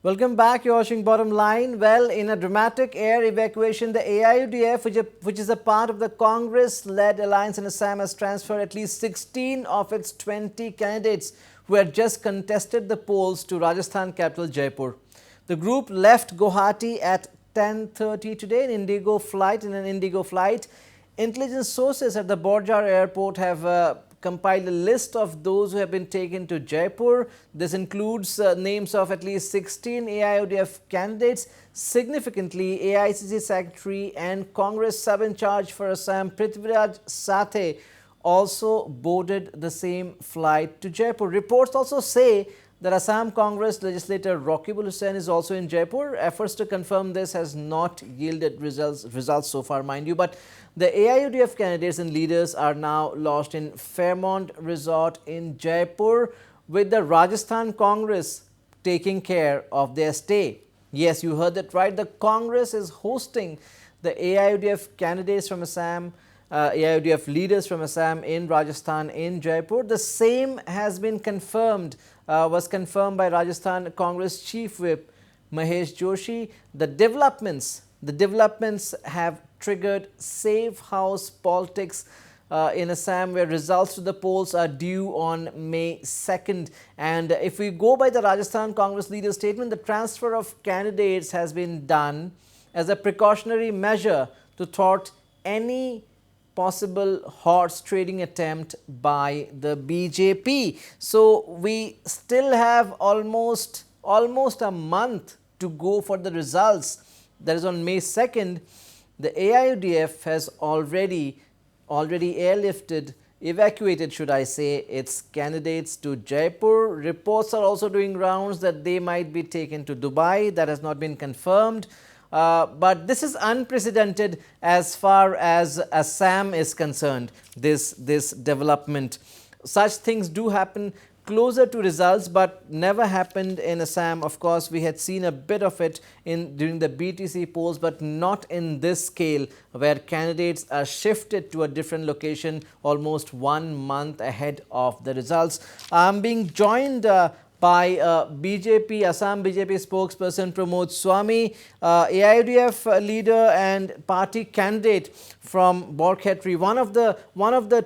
Welcome back. You're watching Bottom Line. Well, in a dramatic air evacuation, the AIUDF, which is a part of the Congress-led alliance in Assam, has transferred at least 16 of its 20 candidates who had just contested the polls to Rajasthan capital Jaipur. The group left Guwahati at 10:30 today in an Indigo flight. Intelligence sources at the Borjar airport have compiled a list of those who have been taken to Jaipur. This includes names of at least 16 AIUDF candidates. Significantly, AICC Secretary and Congress sub-in-charge for Assam, Prithviraj Sathe, also boarded the same flight to Jaipur. Reports also say that Assam Congress legislator Raqibul Hussain is also in Jaipur. Efforts to confirm this has not yielded results so far, mind you. But the AIUDF candidates and leaders are now lodged in Fairmont Resort in Jaipur, with the Rajasthan Congress taking care of their stay. Yes, you heard that right. The Congress is hosting the AIUDF candidates from Assam, AIUDF leaders from Assam in Rajasthan in Jaipur. The same has been confirmed, was confirmed by Rajasthan Congress Chief Whip Mahesh Joshi. The developments have triggered safe house politics in Assam, where results to the polls are due on May 2nd. And if we go by the Rajasthan Congress leader's statement, the transfer of candidates has been done as a precautionary measure to thwart any possible horse trading attempt by the BJP. So we still have almost a month to go for the results. That is on May 2nd. The AIUDF has already evacuated, should I say, its candidates to Jaipur. Reports are also doing rounds that they might be taken to Dubai. That has not been confirmed. But this is unprecedented as far as Assam is concerned, this development. Such things do happen closer to results, but never happened in Assam. Of course, we had seen a bit of it during the BTC polls, but not in this scale, where candidates are shifted to a different location almost 1 month ahead of the results. I'm being joined by Assam BJP spokesperson Pramod Swami, AIUDF leader and party candidate from Borkhetri, one of the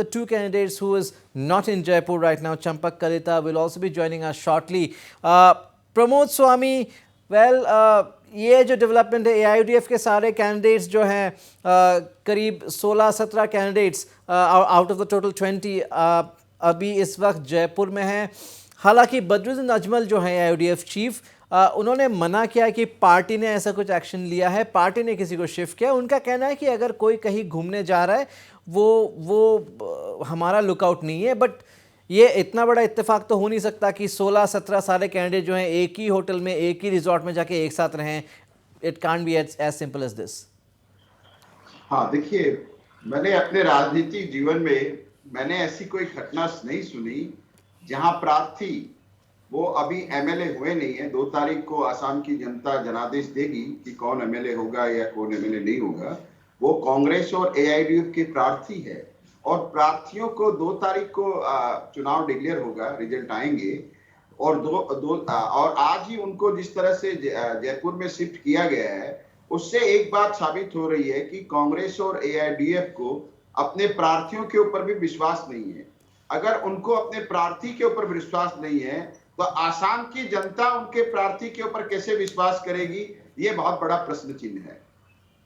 two candidates who is not in Jaipur right now. Champak Kalita will also be joining us shortly. Pramod Swami, well, ये जो development है, AIUDF के सारे candidates जो हैं, करीब 16-17 candidates out of the total 20 अभी इस वक्त जयपुर में हैं. हालांकि बदरुद्दीन अजमल जो हैं AIUDF चीफ, उन्होंने मना किया कि पार्टी ने ऐसा कुछ एक्शन लिया है, पार्टी ने किसी को शिफ्ट किया. उनका कहना है कि अगर कोई कहीं घूमने जा रहा है वो हमारा लुकआउट नहीं है. बट ये इतना बड़ा इत्तेफाक तो हो नहीं सकता कि 16-17 सारे कैंडिडेट जो हैं एक ही होटल में, एक ही रिजॉर्ट में जाके एक साथ रहें. It can't be as simple as this. हाँ, देखिए, मैंने अपने राजनीतिक जीवन में मैंने ऐसी कोई घटना नहीं सुनी जहां प्रार्थी, वो अभी एमएलए हुए नहीं है, 2 तारीख को असम की जनता जनादेश देगी कि कौन एमएलए होगा या कौन एमएलए नहीं होगा. वो कांग्रेस और AIUDF के प्रार्थी है और प्रार्थियों को 2 तारीख को चुनाव डिक्लेयर होगा, रिजल्ट आएंगे. और आज ही उनको जिस तरह से जयपुर में शिफ्ट किया गया है, उससे एक बात साबित हो रही है कि कांग्रेस और AIUDF को अपने प्रार्थियों के ऊपर भी विश्वास नहीं है. अगर उनको अपने प्रार्थी के ऊपर विश्वास नहीं है तो आसाम की जनता उनके प्रार्थी के ऊपर कैसे विश्वास करेगी, ये बहुत बड़ा प्रश्न चिन्ह है.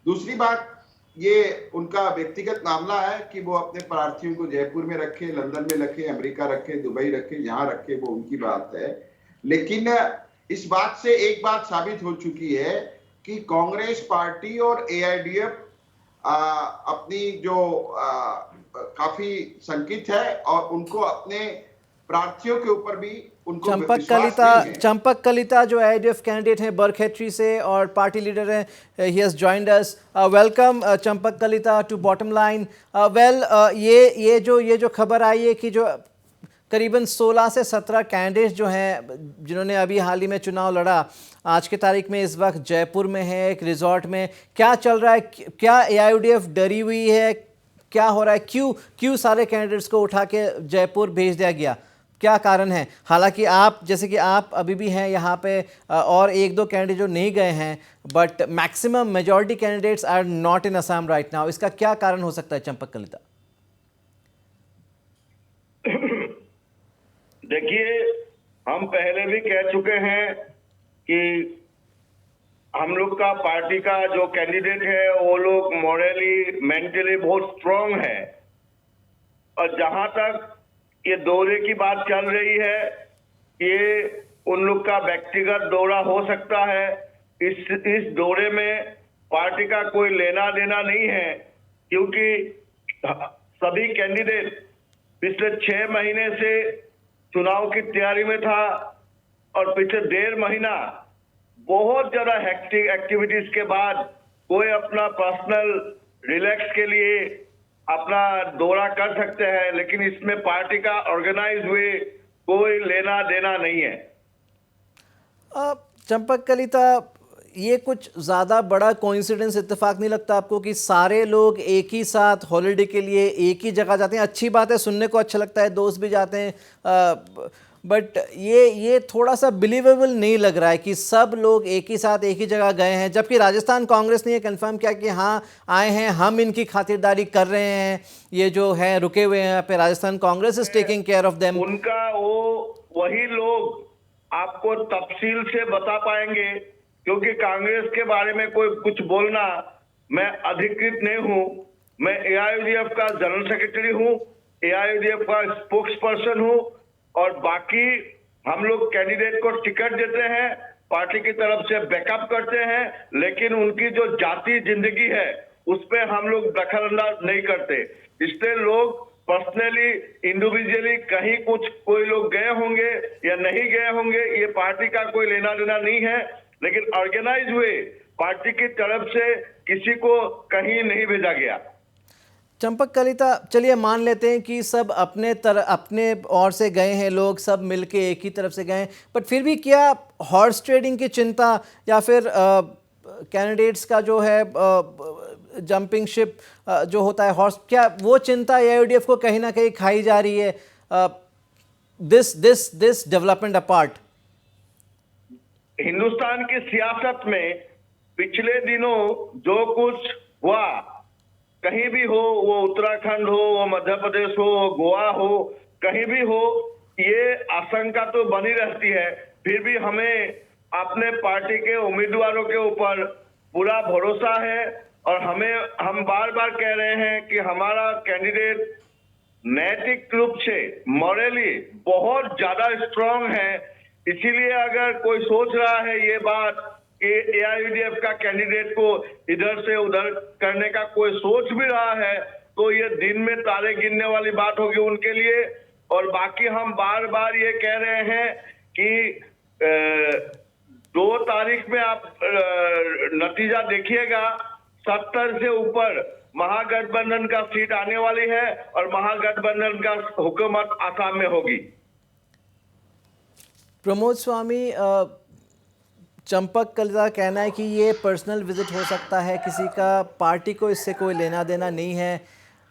दूसरी बात, ये उनका व्यक्तिगत मामला है कि वो अपने प्रार्थियों को जयपुर में रखे, लंदन में रखे, अमेरिका रखे, दुबई रखे, जहां रखे, वो उनकी बात है. लेकिन इस बात से एक बात साबित हो चुकी है कि कांग्रेस पार्टी और AIUDF अपनी जो काफी संकित है और उनको अपने प्रार्थियों के ऊपर भी उनको चंपक कलिता जो AIUDF कैंडिडेट हैं बरखेत्री से और पार्टी लीडर हैं, he has joined us. Welcome Champak Kalita to bottom line. Well, ये जो खबर आई है कि जो करीबन 16 से 17 कैंडिडेट्स जो हैं जिन्होंने अभी हाल ही में चुनाव लड़ा, आज की तारीख में इस वक्त जयपुर में है एक रिजॉर्ट में. क्या चल रहा है? क्या AIUDF डरी हुई है? क्या हो रहा है? क्यों सारे कैंडिडेट्स को उठा के जयपुर भेज दिया गया? क्या कारण है? हालांकि आप जैसे कि आप अभी भी हैं यहाँ पे और एक दो कैंडिडेट जो नहीं गए हैं, but maximum majority candidates are not in Assam right now. इसका क्या कारण हो सकता है चंपक कलिता? देखिए, हम पहले भी कह चुके हैं कि हम लोग का पार्टी का जो कैंडिडेट है वो लोग मॉरली मेंटली बहुत स्ट्रांग है। और जहां तक ये दौरे की बात चल रही है, ये उन लोग का व्यक्तिगत दौरा हो सकता है। इस दौरे में पार्टी का कोई लेना देना नहीं है, क्योंकि सभी कैंडिडेट पिछले 6 महीने से चुनाव की तैयारी में था और पिछले 1.5 महीना बहुत ज्यादा हेक्टिक एक्टिविटीज के बाद कोई अपना पर्सनल रिलैक्स के लिए अपना दौरा कर सकते हैं, लेकिन इसमें पार्टी का ऑर्गेनाइज हुए कोई लेना देना नहीं है। चंपक कलिता, ये कुछ ज़्यादा बड़ा कोइंसिडेंस इत्तेफाक नहीं लगता आपको कि सारे लोग एक ही साथ हॉलिडे के लिए एक ही जगह जाते हैं? अच्छी बात है, सुनने को अच्छा लगता है, दोस्त भी जाते हैं, बट ये थोड़ा सा बिलीवेबल नहीं लग रहा है कि सब लोग एक ही साथ एक ही जगह गए हैं, जबकि राजस्थान कांग्रेस ने ये कंफर्म किया कि हाँ आए हैं, हम इनकी खातिरदारी कर रहे हैं, ये जो है रुके हुए हैं यहाँ पे, Rajasthan Congress is taking care of them. उनका वही लोग आपको तफसील से बता पाएंगे, क्योंकि कांग्रेस के बारे में कोई कुछ बोलना, मैं अधिकृत नहीं हूं। मैं एआईयूडीएफ का जनरल सेक्रेटरी हूं, एआईयूडीएफ का स्पोक्स पर्सन हूं, और बाकी हम लोग कैंडिडेट को टिकट देते हैं, पार्टी की तरफ से बैकअप करते हैं, लेकिन उनकी जो जाति जिंदगी है उस पर हम लोग दखलअंदाज नहीं करते। इसलिए लोग पर्सनली इंडिविजुअली कहीं कोई लोग गए होंगे या नहीं गए होंगे, ये पार्टी का कोई लेना देना नहीं है, लेकिन ऑर्गेनाइज हुए पार्टी की तरफ से किसी को कहीं नहीं भेजा गया। चंपक कलिता, चलिए मान लेते हैं कि सब अपने ओर से गए हैं, लोग सब मिलके एक ही तरफ से गए हैं, बट फिर भी क्या हॉर्स ट्रेडिंग की चिंता या फिर कैंडिडेट्स का जो है जंपिंग शिप जो होता है हॉर्स, क्या वो चिंता एआईयूडीएफ को कहीं ना कहीं खाई जा रही है? दिस डेवलपमेंट अपार्ट, हिंदुस्तान की सियासत में पिछले दिनों जो कुछ हुआ, कहीं भी हो, वो उत्तराखंड हो, वो मध्य प्रदेश हो, वो गोवा हो, कहीं भी हो, ये आशंका तो बनी रहती है। फिर भी हमें अपने पार्टी के उम्मीदवारों के ऊपर पूरा भरोसा है, और हम बार बार कह रहे हैं कि हमारा कैंडिडेट नैतिक रूप से मॉरली बहुत ज्यादा स्ट्रांग है। इसीलिए अगर कोई सोच रहा है ये बात कि एआईयूडीएफ का कैंडिडेट को इधर से उधर करने का कोई सोच भी रहा है, तो ये दिन में तारे गिनने वाली बात होगी उनके लिए। और बाकी हम बार बार ये कह रहे हैं कि 2 तारीख में आप नतीजा देखिएगा, 70 से ऊपर महागठबंधन का सीट आने वाली है और महागठबंधन का हुकूमत आसाम में होगी। प्रमोद स्वामी, चंपक कलिता कहना है कि ये पर्सनल विजिट हो सकता है किसी का, पार्टी को इससे कोई लेना देना नहीं है,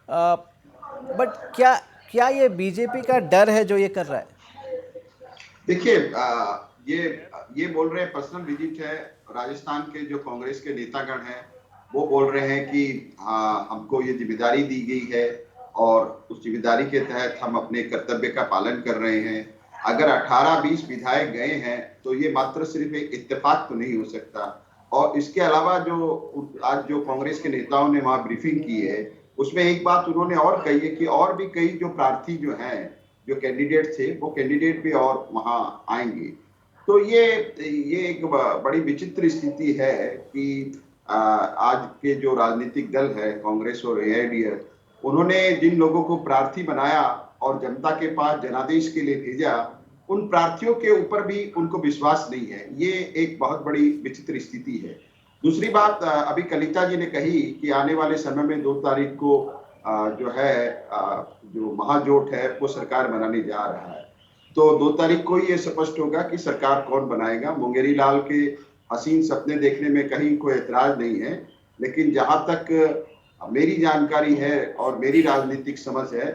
बट क्या ये बीजेपी का डर है जो ये कर रहा है? देखिए, ये बोल रहे हैं पर्सनल विजिट है। राजस्थान के जो कांग्रेस के नेतागण हैं वो बोल रहे हैं कि हमको ये जिम्मेदारी दी गई है और उस जिम्मेदारी के तहत हम अपने कर्तव्य का पालन कर रहे हैं। अगर 18-20 विधायक गए हैं तो ये मात्र सिर्फ एक इत्तेफाक तो नहीं हो सकता। और इसके अलावा आज जो कांग्रेस के नेताओं ने वहां ब्रीफिंग की है, उसमें एक बात उन्होंने और कही है कि और भी कई जो प्रार्थी जो हैं, जो कैंडिडेट थे, वो कैंडिडेट भी और वहां आएंगे। तो ये एक बड़ी विचित्र स्थिति है कि आज के जो राजनीतिक दल है कांग्रेस और एआईयूडीएफ, उन्होंने जिन लोगों को प्रार्थी बनाया और जनता के पास जनादेश के लिए भेजा, उन प्रार्थियों के ऊपर भी उनको विश्वास नहीं है। ये एक बहुत बड़ी विचित्र स्थिति है। दूसरी बात, अभी कलिता जी ने कही कि आने वाले समय में 2 तारीख को जो है जो महाजोट है वो सरकार बनाने जा रहा है। तो 2 तारीख को ये स्पष्ट होगा कि सरकार कौन बनाएगा। मुंगेरी लाल के हसीन सपने देखने में कहीं कोई एतराज नहीं है, लेकिन जहां तक मेरी जानकारी है और मेरी राजनीतिक समझ है,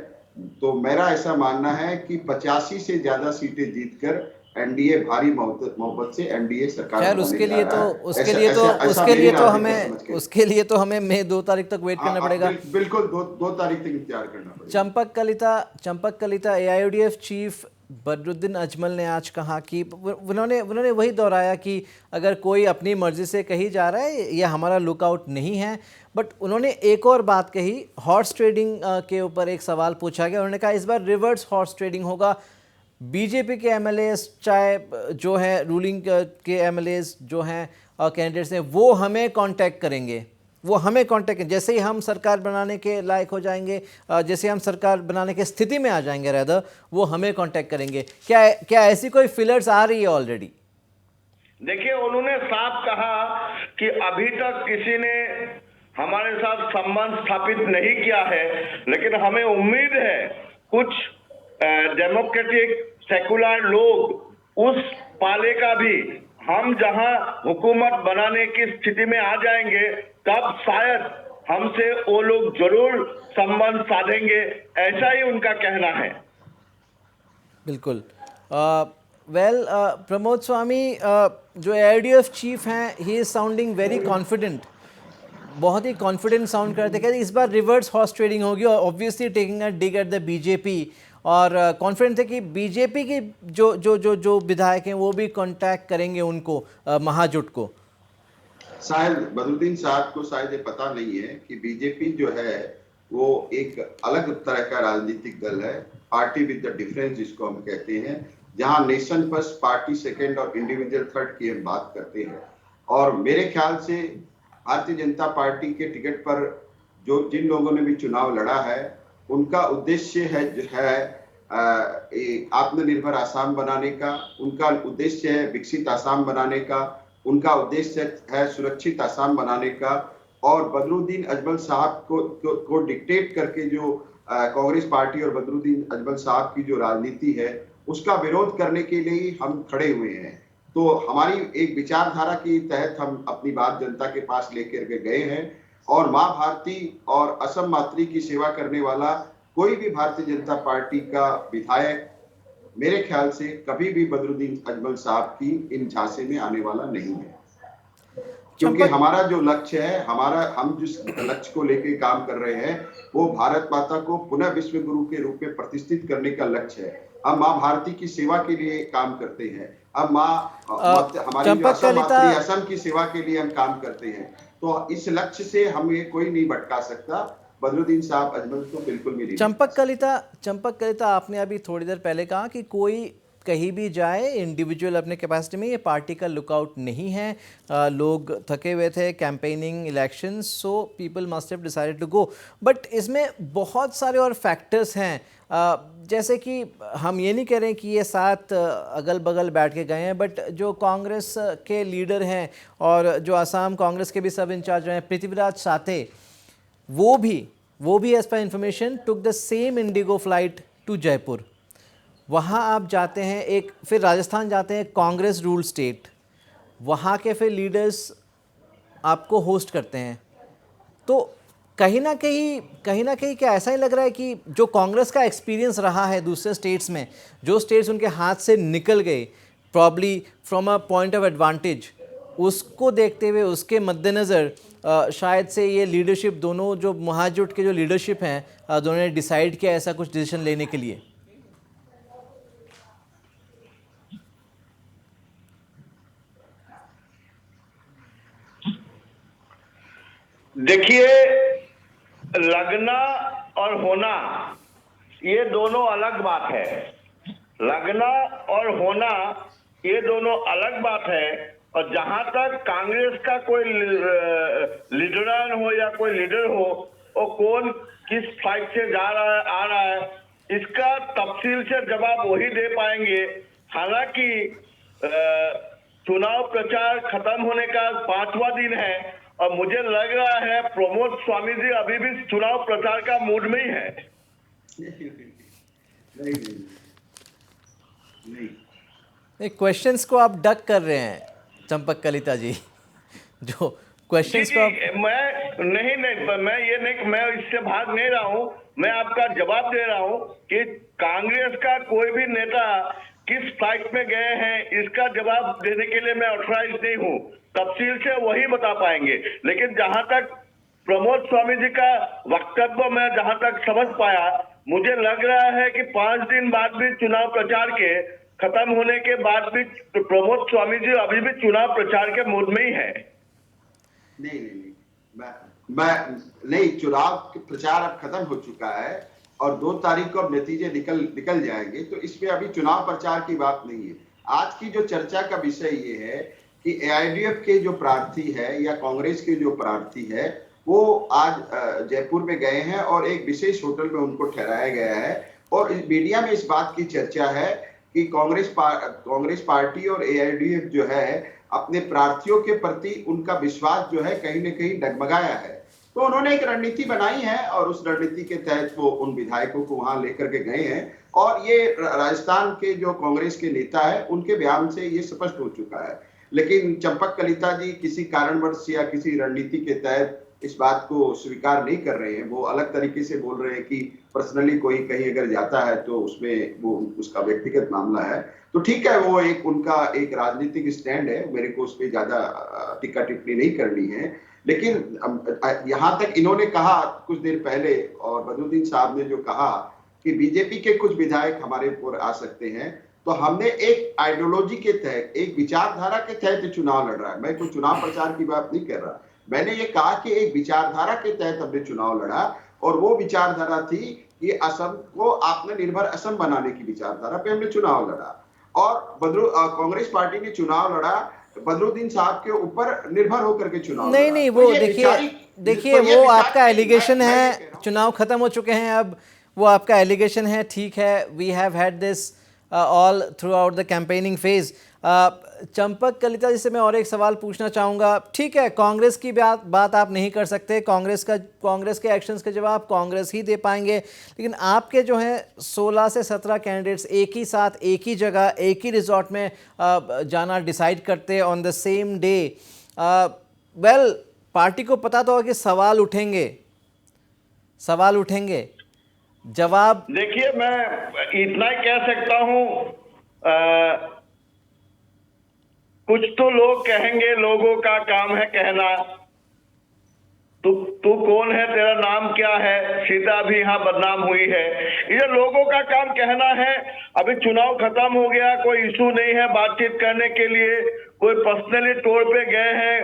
तो मेरा ऐसा मानना है कि 85 से ज्यादा सीटें जीतकर एनडीए भारी मोहब्बत से एनडीए सरकार खैर बनाने उसके जा लिए रहा तो है। उसके ऐसा लिए तो ऐसा ऐसा उसके मेरी लिए तो राजनीति हमें समझ के। उसके लिए तो हमें मई 2 तारीख तक वेट करना पड़ेगा। बिल्कुल 2 तारीख तक इंतजार करना पड़ेगा। चंपक कलिता एआईयूडीएफ चीफ बदरुद्दीन अजमल ने आज कहा कि उन्होंने वही दोहराया कि अगर कोई अपनी मर्जी से कहीं जा रहा है यह हमारा लुकआउट नहीं है। बट उन्होंने एक और बात कही, हॉर्स ट्रेडिंग के ऊपर एक सवाल पूछा गया। उन्होंने कहा इस बार रिवर्स हॉर्स ट्रेडिंग होगा। बीजेपी के एमएलएस चाहे जो है रूलिंग के एमएलएस जो हैं कैंडिडेट्स हैं वो हमें कांटेक्ट करेंगे, जैसे ही हम सरकार बनाने के लायक हो जाएंगे, जैसे हम सरकार बनाने की स्थिति में आ जाएंगे रादर, वो हमें कांटेक्ट करेंगे। क्या ऐसी कोई फिलर्स आ रही है ऑलरेडी? देखिए, उन्होंने साफ कहा कि अभी तक किसी ने हमारे साथ संबंध स्थापित नहीं किया है, लेकिन हमें उम्मीद है कुछ डेमोक्रेटिक सेकुलर लोग उस पाले का भी हम जहां हुकूमत बनाने की स्थिति में आ जाएंगे तब शायद हमसे वो लोग जरूर संबंध साधेंगे, ऐसा ही उनका कहना है। बिल्कुल। वेल प्रमोद स्वामी जो एआईयूडीएफ चीफ हैं, he is sounding very confident, बहुत ही कॉन्फिडेंट साउंड करते, कहते इस बार रिवर्स हॉर्स ट्रेडिंग होगी और obviously taking a dig at the BJP. और कॉन्फिडेंट थे कि बीजेपी की जो विधायक हैं वो भी कांटेक्ट करेंगे उनको, महाजुट को। शायद बदरुद्दीन साहब को शायद ये पता नहीं है कि बीजेपी जो है वो एक अलग तरह का राजनीतिक दल है, पार्टी विद द डिफरेंस जिसको हम कहते हैं, जहां नेशन फर्स्ट, पार्टी सेकंड और इंडिविजुअल थर्ड की हम बात करते हैं। और मेरे ख्याल से भारतीय जनता पार्टी के टिकट पर जो जिन लोगों ने भी चुनाव लड़ा है उनका उद्देश्य है जो है आत्मनिर्भर आसाम बनाने का, उनका उद्देश्य है विकसित आसाम बनाने का, उनका उद्देश्य है सुरक्षित आसाम बनाने का। और बदरुद्दीन अजमल साहब को डिक्टेट करके जो कांग्रेस पार्टी और बदरुद्दीन अजमल साहब की जो राजनीति है उसका विरोध करने के लिए हम खड़े हुए हैं। तो हमारी एक विचारधारा के तहत हम अपनी बात जनता के पास लेकर के गए हैं और मां भारती और असम मातृ की सेवा करने वाला कोई भी भारतीय जनता पार्टी का विधायक मेरे ख्याल से कभी भी बदरुद्दीन अजमल साहब की इन झांसे में आने वाला नहीं है, क्योंकि हमारा जो लक्ष्य है, हम जिस लक्ष्य को लेके काम कर रहे हैं वो भारत माता को पुनः विश्व गुरु के रूप में प्रतिष्ठित करने का लक्ष्य है। हम मां भारती की सेवा के लिए काम करते हैं, हम हमारी जो असम की सेवा के लिए हम काम करते हैं। तो इस लक्ष्य से हमें कोई नहीं भटका सकता। बदरुद्दीन साहब अजमल तो बिल्कुल भी नहीं। चंपक कलिता आपने अभी थोड़ी देर पहले कहा कि कोई कहीं भी जाए इंडिविजुअल अपने कैपेसिटी में, ये पार्टी का लुकआउट नहीं है। लोग थके हुए थे campaigning elections, so people must have decided to go. But इसमें बहुत सारे और फैक्टर्स हैं, जैसे कि हम ये नहीं कह रहे कि ये साथ अगल बगल बैठ के गए हैं, बट जो कांग्रेस के लीडर हैं और जो असम कांग्रेस के भी सब इंचार्ज रहे हैं पृथ्वीराज साथे, वो भी as per information took the same IndiGo flight to Jaipur. वहाँ आप जाते हैं, फिर राजस्थान जाते हैं, कांग्रेस रूल स्टेट, वहाँ के फिर लीडर्स आपको होस्ट करते हैं। तो कहीं ना कहीं क्या ऐसा ही लग रहा है कि जो कांग्रेस का एक्सपीरियंस रहा है दूसरे स्टेट्स में, जो स्टेट्स उनके हाथ से निकल गए probably from a point of advantage, उसको देखते हुए उसके मद्देनज़र शायद से ये लीडरशिप, दोनों जो महाजुट के जो लीडरशिप हैं, दोनों ने डिसाइड किया ऐसा कुछ डिसीजन लेने के लिए। देखिए, लगना और होना ये दोनों अलग बात है। लगना और होना ये दोनों अलग बात है। और जहां तक कांग्रेस का कोई लीडर हो या कोई लीडर हो, वो कौन किस फ्लाइट से जा रहा है आ रहा है, इसका तफसील से जवाब वही दे पाएंगे। हालांकि चुनाव प्रचार खत्म होने का 5वां दिन है और मुझे लग रहा है प्रमोद स्वामी जी अभी भी चुनाव प्रचार का मूड में ही है। नहीं। क्वेश्चंस को आप डक कर रहे हैं चंपक कलिता जी। जो क्वेश्चंस को आप मैं ये नहीं, मैं इससे भाग नहीं रहा हूँ। मैं आपका जवाब दे रहा हूँ कि कांग्रेस का कोई भी नेता किस फाइट में गए हैं, इसका जवाब देने के लिए मैं ऑथराइज नहीं हूँ। तफसील से वही बता पाएंगे। लेकिन जहां तक प्रमोद स्वामी जी का वक्तव्य मैं जहां तक समझ पाया, मुझे लग रहा है कि 5 दिन बाद भी चुनाव प्रचार के खत्म होने के बाद भी प्रमोद स्वामी जी अभी भी चुनाव प्रचार के मूड में ही है। नहीं, मैं नहीं, चुनाव प्रचार अब खत्म हो चुका है और 2 तारीख को अब नतीजे निकल जाएंगे, तो इसमें अभी चुनाव प्रचार की बात नहीं है। आज की जो चर्चा का विषय ये है कि एआईयूडीएफ के जो प्रार्थी है या कांग्रेस के जो प्रार्थी है, वो आज जयपुर में गए हैं और एक विशेष होटल में उनको ठहराया गया है और मीडिया में इस बात की चर्चा है कि कांग्रेस पार्टी और एआईयूडीएफ जो है अपने प्रार्थियों के प्रति उनका विश्वास जो है कहीं न कहीं डगमगाया है। तो उन्होंने एक रणनीति बनाई है और उस रणनीति के तहत वो उन विधायकों को वहां लेकर के गए हैं और ये राजस्थान के जो कांग्रेस के नेता है उनके बयान से ये स्पष्ट हो चुका है। लेकिन चंपक कलिता जी किसी कारणवश या किसी रणनीति के तहत इस बात को स्वीकार नहीं कर रहे हैं। वो अलग तरीके से बोल रहे हैं कि पर्सनली कोई कहीं अगर जाता है तो उसमें वो उसका व्यक्तिगत मामला है। तो ठीक है, वो एक उनका एक राजनीतिक स्टैंड है, मेरे को उस पर ज्यादा टीका टिप्पणी नहीं करनी है। लेकिन यहाँ तक इन्होंने कहा कुछ देर पहले और बदरुद्दीन साहब ने जो कहा कि बीजेपी के कुछ विधायक हमारे ऊपर आ सकते हैं, तो हमने एक आइडियोलॉजी के तहत, एक विचारधारा के तहत चुनाव लड़ रहा है। मैं कोई चुनाव प्रचार की बात नहीं कर रहा। मैंने ये कहा कि एक विचारधारा के तहत हमने चुनाव लड़ा और वो विचारधारा थी कि असम को आत्मनिर्भर असम बनाने की विचारधारा पे हमने चुनाव लड़ा और कांग्रेस पार्टी ने चुनाव लड़ा बदरुद्दीन साहब के ऊपर निर्भर होकर के चुनाव लड़ा। नहीं, वो देखिए वो आपका एलिगेशन है, चुनाव खत्म हो चुके हैं अब, वो आपका एलिगेशन है, ठीक है। We have had this all throughout the campaigning phase. Champak Kalita ji से मैं और एक सवाल पूछना चाहूँगा। ठीक है, कांग्रेस की बात आप नहीं कर सकते, कांग्रेस के एक्शंस के जवाब कांग्रेस ही दे पाएंगे, लेकिन आपके जो हैं 16 से 17 कैंडिडेट्स एक ही साथ, एक ही जगह, एक ही रिजॉर्ट में जाना डिसाइड करते on the same day. Well, party को पता तो होगा कि सवाल उठेंगे, जवाब देखिए, मैं इतना ही कह सकता हूँ, कुछ तो लोग कहेंगे, लोगों का काम है कहना। तू कौन है, तेरा नाम क्या है, सीता भी यहाँ बदनाम हुई है, ये लोगों का काम कहना है। अभी चुनाव खत्म हो गया, कोई इशू नहीं है बातचीत करने के लिए। कोई पर्सनली टूर पे गए हैं,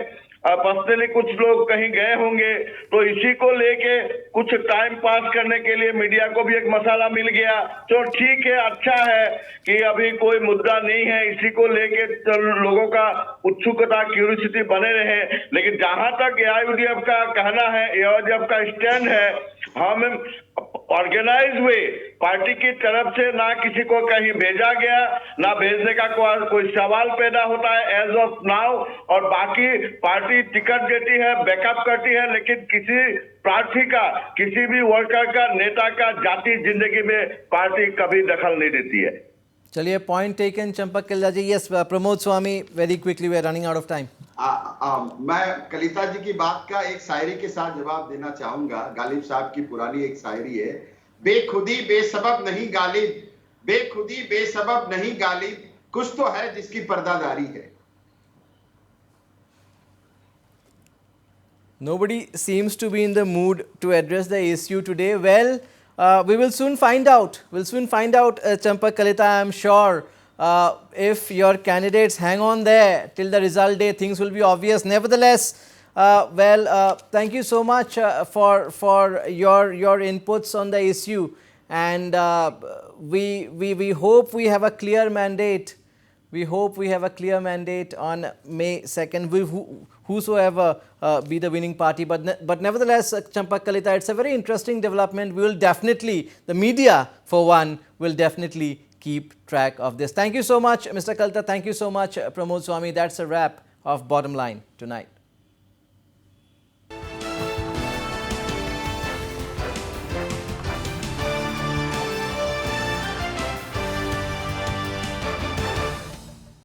पर्सनली कुछ लोग कहीं गए होंगे, तो इसी को लेके कुछ टाइम पास करने के लिए मीडिया को भी एक मसाला मिल गया। तो ठीक है, अच्छा है कि अभी कोई मुद्दा नहीं है, इसी को लेके तो लोगों का उत्सुकता, क्यूरियोसिटी बने रहे। लेकिन जहां तक एआईयूडीएफ का कहना है, एआईयूडीएफ का स्टैंड है, हम ऑर्गेनाइज हुए पार्टी की तरफ से ना किसी को कहीं भेजा गया, ना भेजने का कोई सवाल पैदा होता है एज ऑफ नाउ। और बाकी पार्टी टिकट देती है, बैकअप करती है, लेकिन किसी प्रार्थी का, किसी भी वर्कर का, नेता का जाति जिंदगी में पार्टी कभी दखल नहीं देती है। चलिए, point taken Champak Kalita ji. Yes, Pramod Swami, very quickly, we are running out of time. मैं कलिता जी की बात का एक शायरी के साथ जवाब देना चाहूंगा। गालिब साहब की पुरानी एक शायरी है, बेखुदी बेसबब नहीं गालिब, बेखुदी बेसबब नहीं गालिब, कुछ तो है जिसकी पर्दादारी है। Nobody seems to be in the mood to address the issue today. Well, we will soon find out. We'll soon find out, Champak Kalita, I am sure. If your candidates hang on there till the result day, things will be obvious. Nevertheless, thank you so much for your inputs on the issue, and we hope we have a clear mandate. We hope we have a clear mandate on May 2nd. Whosoever be the winning party, but nevertheless, Champak Kalita, it's a very interesting development. We will definitely, the media for one, will definitely keep track of this. Thank you so much, Mr. Kalita. Thank you so much, Pramod Swami. That's a wrap of Bottom Line tonight.